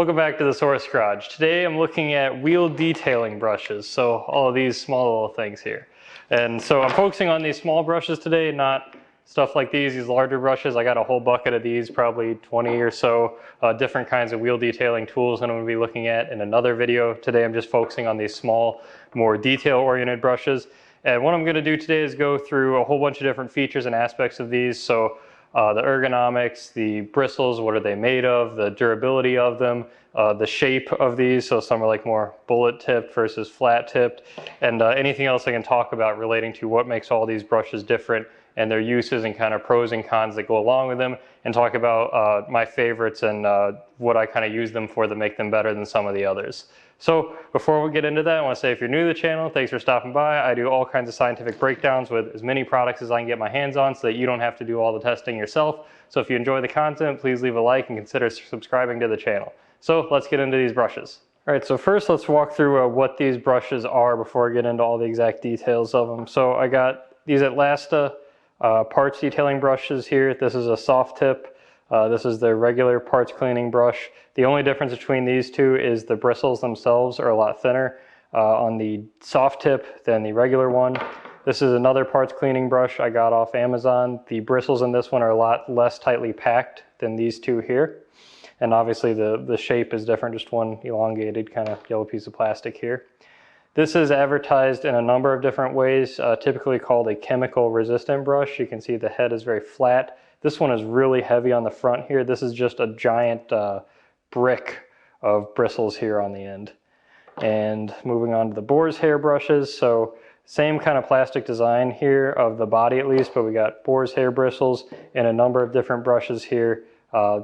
Welcome back to the Source Garage. Today I'm looking at wheel detailing brushes, so all of these small little things here. And so I'm focusing on these small brushes today, not stuff like these larger brushes. I got a whole bucket of these, probably 20 or so different kinds of wheel detailing tools that I'm going to be looking at in another video. Today I'm just focusing on these small, more detail-oriented brushes. And what I'm going to do today is go through a whole bunch of different features and aspects of these. So the ergonomics, the bristles, what are they made of, the durability of them, the shape of these, so some are like more bullet tipped versus flat tipped, and anything else I can talk about relating to what makes all these brushes different and their uses and kind of pros and cons that go along with them, and talk about my favorites and what I kind of use them for that make them better than some of the others. So before we get into that, I want to say if you're new to the channel, thanks for stopping by. I do all kinds of scientific breakdowns with as many products as I can get my hands on so that you don't have to do all the testing yourself. So if you enjoy the content, please leave a like and consider subscribing to the channel. So let's get into these brushes. All right, so first let's walk through what these brushes are before I get into all the exact details of them. So I got these Atlasta parts detailing brushes here. This is a soft tip. This is the regular parts cleaning brush. The only difference between these two is the bristles themselves are a lot thinner on the soft tip than the regular one. This is another parts cleaning brush I got off Amazon. The bristles in this one are a lot less tightly packed than these two here. And obviously the shape is different, just one elongated kind of yellow piece of plastic here. This is advertised in a number of different ways, typically called a chemical resistant brush. You can see the head is very flat. This one is really heavy on the front here. This is just a giant brick of bristles here on the end. And moving on to the boar's hair brushes. So same kind of plastic design here of the body at least, but we got boar's hair bristles and a number of different brushes here.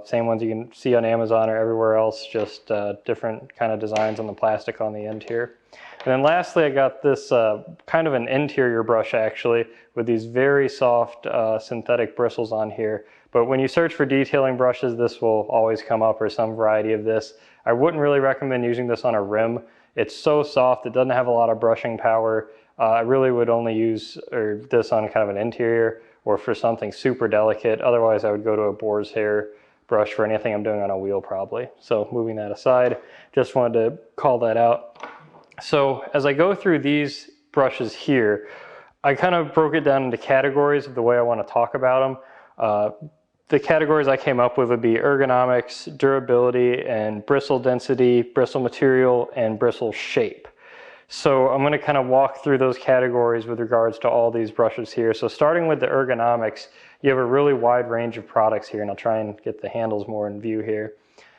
Same ones you can see on Amazon or everywhere else, just different kind of designs on the plastic on the end here. And then lastly, I got this kind of an interior brush actually with these very soft synthetic bristles on here. But when you search for detailing brushes, this will always come up, or some variety of this. I wouldn't really recommend using this on a rim. It's so soft, it doesn't have a lot of brushing power. I really would only use this on kind of an interior or for something super delicate. Otherwise, I would go to a boar's hair brush for anything I'm doing on a wheel probably. So moving that aside, just wanted to call that out. So as I go through these brushes here, I kind of broke it down into categories of the way I want to talk about them. The categories I came up with would be ergonomics, durability, and bristle density, bristle material, and bristle shape. So I'm going to kind of walk through those categories with regards to all these brushes here. So starting with the ergonomics, you have a really wide range of products here, and I'll try and get the handles more in view here.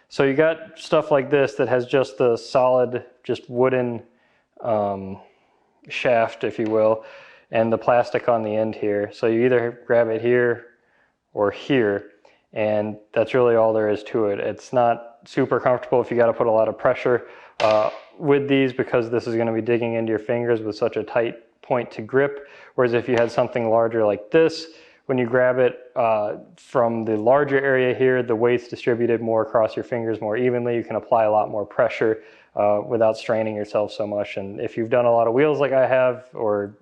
So you got stuff like this that has just the solid, just wooden shaft, if you will, and the plastic on the end here. So you either grab it here or here, and that's really all there is to it. It's not super comfortable if you got to put a lot of pressure with these, because this is going to be digging into your fingers with such a tight point to grip. Whereas if you had something larger like this, when you grab it from the larger area here, the weight's distributed more across your fingers more evenly. You can apply a lot more pressure without straining yourself so much. And if you've done a lot of wheels like I have, or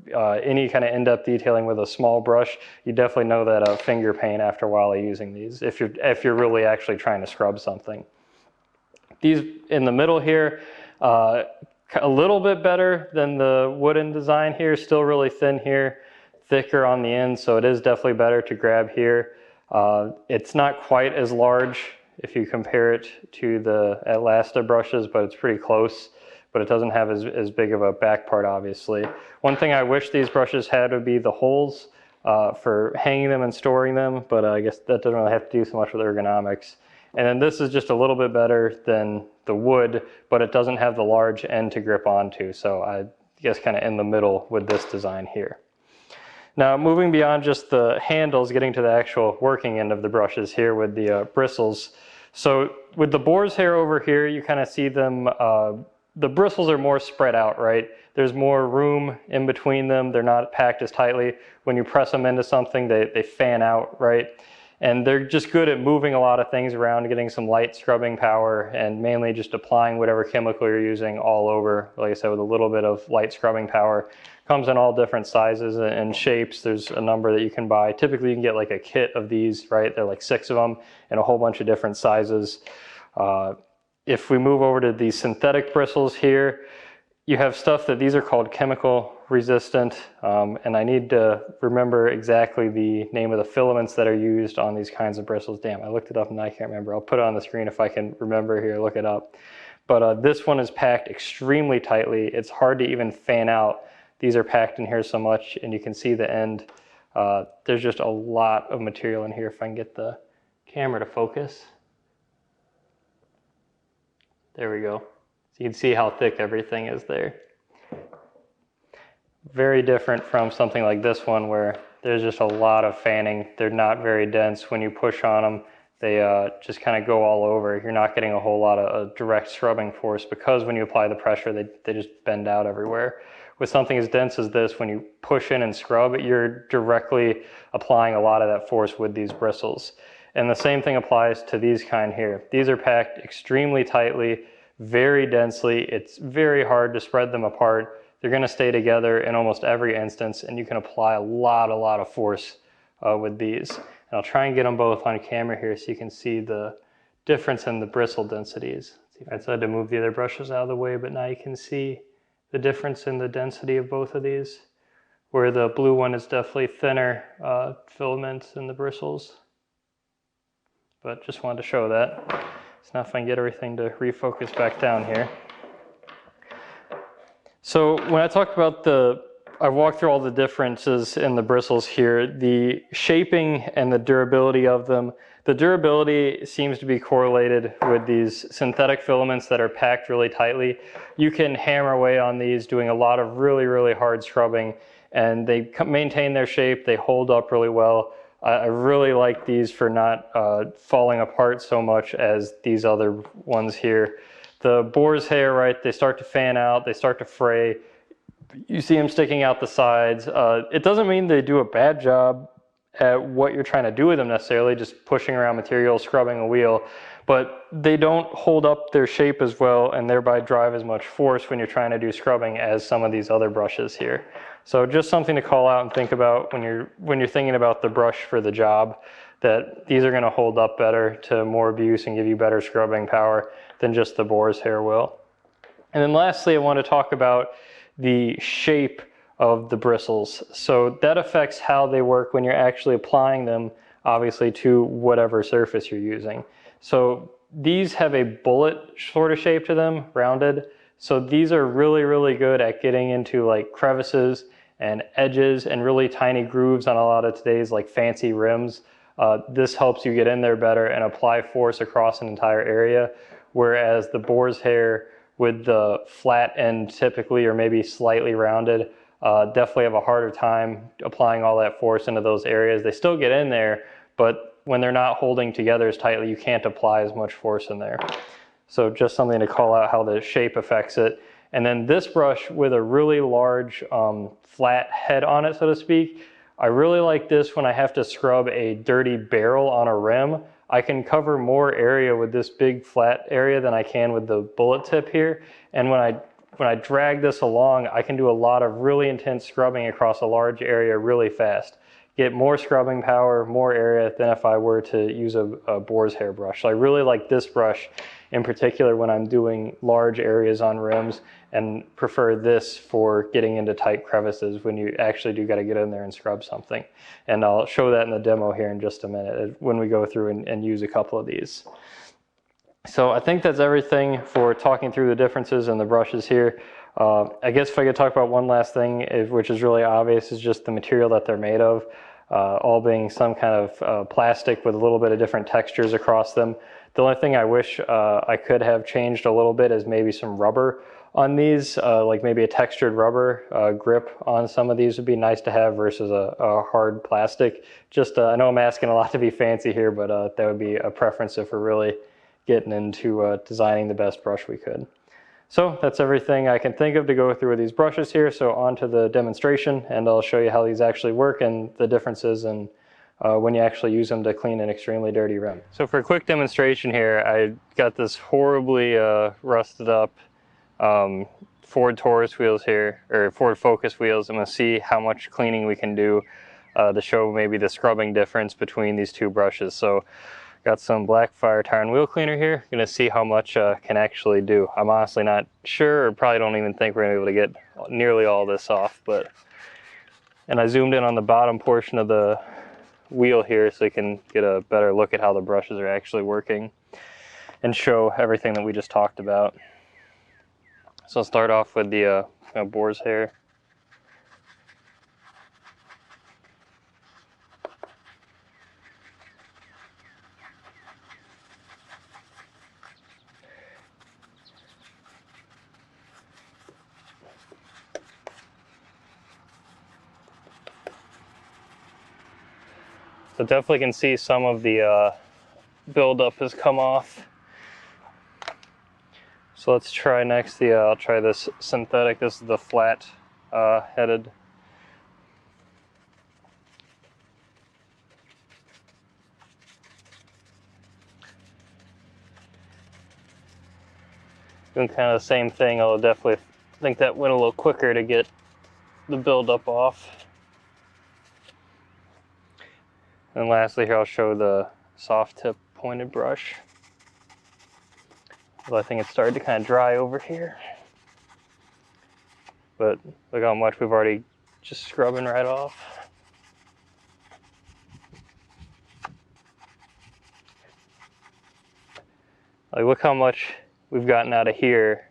any kind of in-depth detailing with a small brush, you definitely know that finger pain after a while of using these, if you're really actually trying to scrub something. These in the middle here, a little bit better than the wooden design here, still really thin here, thicker on the end, so it is definitely better to grab here. It's not quite as large if you compare it to the Atlasta brushes, but it's pretty close, but it doesn't have as big of a back part, obviously. One thing I wish these brushes had would be the holes for hanging them and storing them, but I guess that doesn't really have to do so much with ergonomics. And then this is just a little bit better than the wood, but it doesn't have the large end to grip onto. So I guess kind of in the middle with this design here. Now moving beyond just the handles, getting to the actual working end of the brushes here with the bristles. So with the boar's hair over here, you kind of see them, the bristles are more spread out, right? There's more room in between them. They're not packed as tightly. When you press them into something, they fan out, right? And they're just good at moving a lot of things around, getting some light scrubbing power, and mainly just applying whatever chemical you're using all over, like I said, with a little bit of light scrubbing power. Comes in all different sizes and shapes. There's a number that you can buy. Typically you can get like a kit of these, right? They're like 6 of them in a whole bunch of different sizes. if we move over to these synthetic bristles here, you have stuff that these are called chemical resistant, and I need to remember exactly the name of the filaments that are used on these kinds of bristles. Damn, I looked it up and I can't remember. I'll put it on the screen if I can remember here, look it up. But this one is packed extremely tightly. It's hard to even fan out. These are packed in here so much, and you can see the end. There's just a lot of material in here. If I can get the camera to focus. There we go. So you can see how thick everything is there. Very different from something like this one where there's just a lot of fanning. They're not very dense. When you push on them, they just kind of go all over. You're not getting a whole lot of direct scrubbing force because when you apply the pressure, they just bend out everywhere. With something as dense as this, when you push in and scrub, you're directly applying a lot of that force with these bristles. And the same thing applies to these kind here. These are packed extremely tightly, very densely. It's very hard to spread them apart. They're going to stay together in almost every instance, and you can apply a lot of force with these. And I'll try and get them both on camera here so you can see the difference in the bristle densities. I had to move the other brushes out of the way, but now you can see the difference in the density of both of these, where the blue one is definitely thinner filaments in the bristles. But just wanted to show that. So now if I can get everything to refocus back down here. So when I talked about I walked through all the differences in the bristles here, the shaping and the durability of them. The durability seems to be correlated with these synthetic filaments that are packed really tightly. You can hammer away on these doing a lot of really hard scrubbing, and they maintain their shape, they hold up really well. I really like these for not falling apart so much as these other ones here. The boar's hair, right, they start to fan out, they start to fray. You see them sticking out the sides. It doesn't mean they do a bad job at what you're trying to do with them necessarily, just pushing around material, scrubbing a wheel, but they don't hold up their shape as well and thereby drive as much force when you're trying to do scrubbing as some of these other brushes here. So just something to call out and think about when you're thinking about the brush for the job, that these are going to hold up better to more abuse and give you better scrubbing power than just the boar's hair will. And then lastly, I want to talk about the shape of the bristles. So that affects how they work when you're actually applying them, obviously, to whatever surface you're using. So these have a bullet sort of shape to them, rounded. So these are really good at getting into like crevices and edges and really tiny grooves on a lot of today's like fancy rims. This helps you get in there better and apply force across an entire area, whereas the boar's hair with the flat end typically or maybe slightly rounded definitely have a harder time applying all that force into those areas. They still get in there, but when they're not holding together as tightly, you can't apply as much force in there. So just something to call out how the shape affects it. And then this brush with a really large flat head on it, so to speak, I really like this when I have to scrub a dirty barrel on a rim. I can cover more area with this big flat area than I can with the bullet tip here. And when I drag this along, I can do a lot of really intense scrubbing across a large area really fast. Get more scrubbing power, more area than if I were to use a boar's hair brush. So I really like this brush in particular when I'm doing large areas on rims, and prefer this for getting into tight crevices when you actually do got to get in there and scrub something. And I'll show that in the demo here in just a minute when we go through and use a couple of these. So I think that's everything for talking through the differences in the brushes here. I guess if I could talk about one last thing, which is really obvious, is just the material that they're made of, all being some kind of plastic with a little bit of different textures across them. The only thing I wish I could have changed a little bit is maybe some rubber on these, like maybe a textured rubber grip on some of these would be nice to have versus a hard plastic. Just, I know I'm asking a lot to be fancy here, but that would be a preference if we're really getting into designing the best brush we could. So that's everything I can think of to go through with these brushes here. So on to the demonstration, and I'll show you how these actually work and the differences and when you actually use them to clean an extremely dirty rim. So for a quick demonstration here, I got this horribly rusted up Ford Taurus wheels here, or Ford Focus wheels. I'm going to see how much cleaning we can do to show maybe the scrubbing difference between these two brushes. So Got some black fire tire and wheel cleaner here. Gonna see how much can actually do. I'm honestly not sure, or probably don't even think we're gonna be able to get nearly all this off, but. And I zoomed in on the bottom portion of the wheel here so you can get a better look at how the brushes are actually working and show everything that we just talked about. So I'll start off with the boar's hair. So definitely can see some of the buildup has come off. So let's try next I'll try this synthetic. This is the flat headed. Doing kind of the same thing, I'll definitely think that went a little quicker to get the buildup off. And lastly here I'll show the soft tip pointed brush. Well, I think it started to kind of dry over here. But look how much we've already just scrubbing right off. Like look how much we've gotten out of here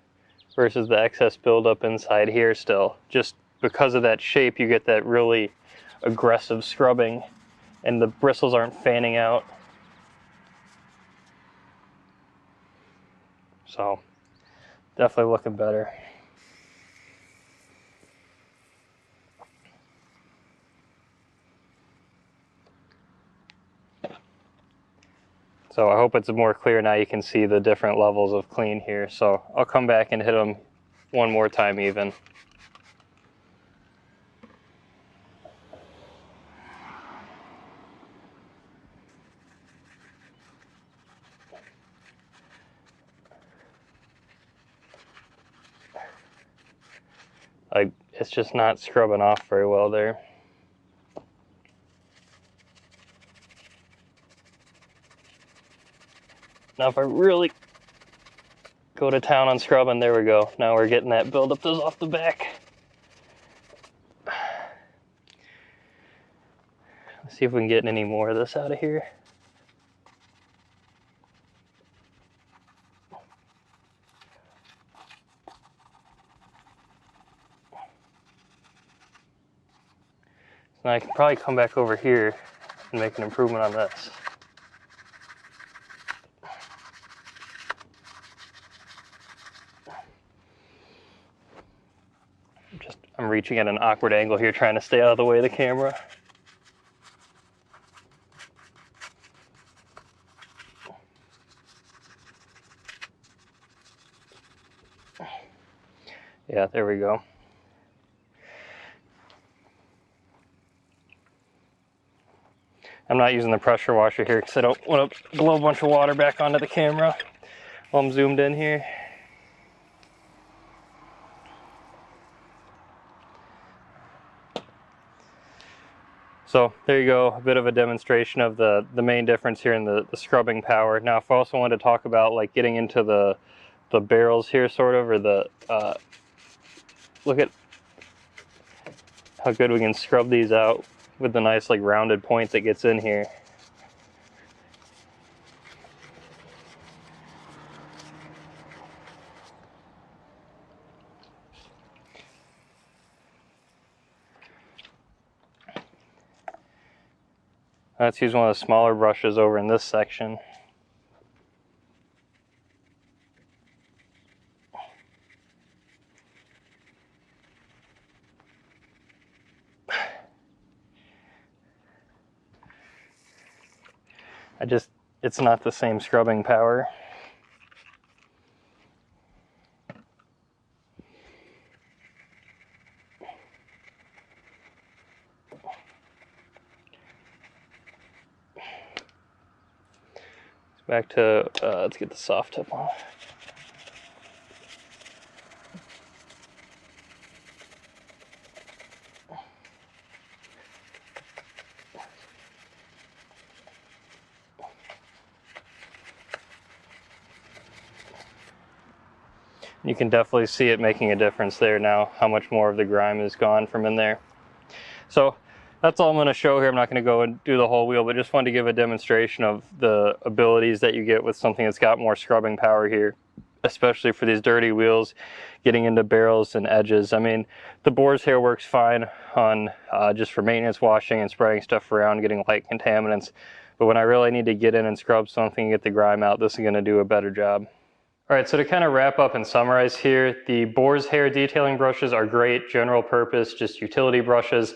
versus the excess buildup inside here still. Just because of that shape you get that really aggressive scrubbing and the bristles aren't fanning out. So definitely looking better. So I hope it's more clear now. You can see the different levels of clean here. So I'll come back and hit them one more time even. It's just not scrubbing off very well there. Now if I really go to town on scrubbing, there we go. Now we're getting that buildup that's off the back. Let's see if we can get any more of this out of here. Now I can probably come back over here and make an improvement on this. I'm reaching at an awkward angle here trying to stay out of the way of the camera. Yeah, there we go. I'm not using the pressure washer here because I don't want to blow a bunch of water back onto the camera while I'm zoomed in here. So there you go, a bit of a demonstration of the main difference here in the scrubbing power. Now if I also wanted to talk about like getting into the barrels here sort of, or the, look at how good we can scrub these out with the nice like rounded point that gets in here. Let's use one of the smaller brushes over in this section. It's not the same scrubbing power. Back to, let's get the soft tip on. You can definitely see it making a difference there now, how much more of the grime is gone from in there. So that's all I'm going to show here. I'm not going to go and do the whole wheel, but just wanted to give a demonstration of the abilities that you get with something that's got more scrubbing power here, especially for these dirty wheels, getting into barrels and edges. I mean, the boar's hair works fine on just for maintenance washing and spraying stuff around, getting light contaminants. But when I really need to get in and scrub something and get the grime out, this is going to do a better job. All right, so to kind of wrap up and summarize here, the boar's hair detailing brushes are great, general purpose, just utility brushes.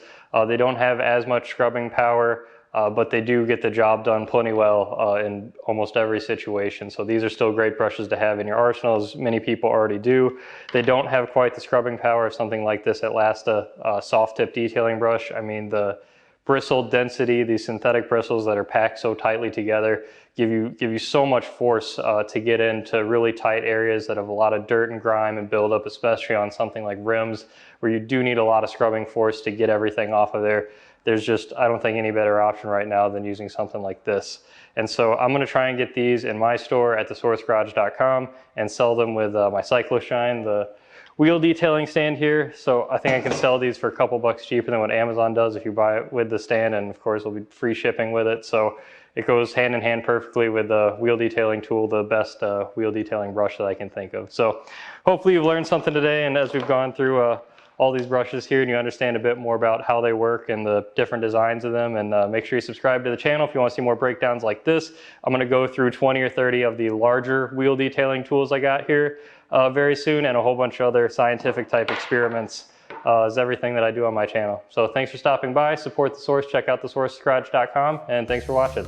They don't have as much scrubbing power, but they do get the job done plenty well in almost every situation. So these are still great brushes to have in your arsenal, as many people already do. They don't have quite the scrubbing power of something like this Atlasta soft tip detailing brush. I mean, the bristle density, these synthetic bristles that are packed so tightly together, give you so much force to get into really tight areas that have a lot of dirt and grime and buildup, especially on something like rims, where you do need a lot of scrubbing force to get everything off of there. There's just, I don't think, any better option right now than using something like this. And so I'm going to try and get these in my store at thesourcegarage.com and sell them with my CycloShine, the wheel detailing stand here. So I think I can sell these for a couple bucks cheaper than what Amazon does if you buy it with the stand, and of course it'll be free shipping with it. So it goes hand in hand perfectly with the wheel detailing tool, the best wheel detailing brush that I can think of. So hopefully you've learned something today, and as we've gone through all these brushes here and you understand a bit more about how they work and the different designs of them, and make sure you subscribe to the channel if you want to see more breakdowns like this. I'm going to go through 20 or 30 of the larger wheel detailing tools I got here very soon, and a whole bunch of other scientific type experiments is everything that I do on my channel. So thanks for stopping by, support The Source, check out thesourcegarage.com, and thanks for watching.